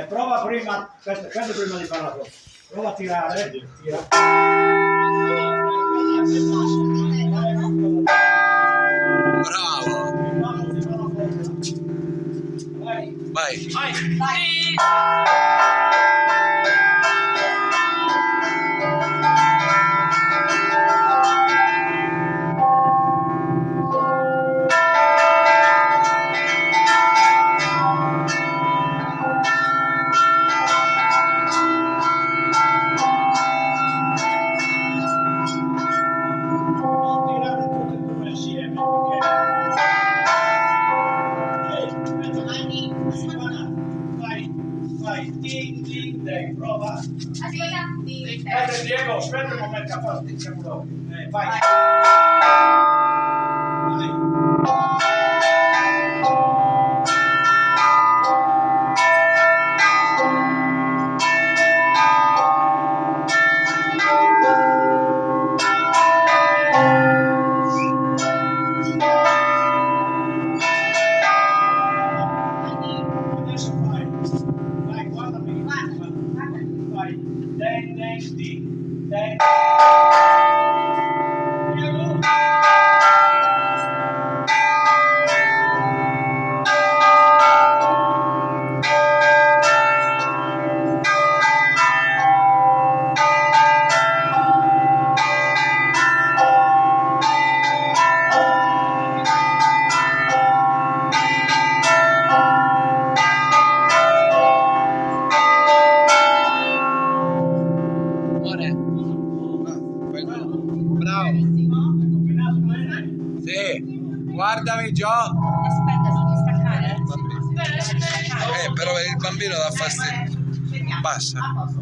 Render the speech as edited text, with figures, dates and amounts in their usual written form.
Prova prima, questo prima di fare la cosa. Prova a tirare, tira. Bravo! Vai. Vai! Vai! Non tirare tutte e due insieme, perché... Vai, ding, ding, ding, prova. Aspetta Diego, aspetta un momento, facciamo dopo. Vai. Adesso vai, guardami, vai, ding, ding, ding, ding. Diego. Amore. Bravo! Hai combinato bene? Sì! Guardami Gio! Aspetta, non devi staccare. Però per il bambino dà fastidio. Basta. A posto.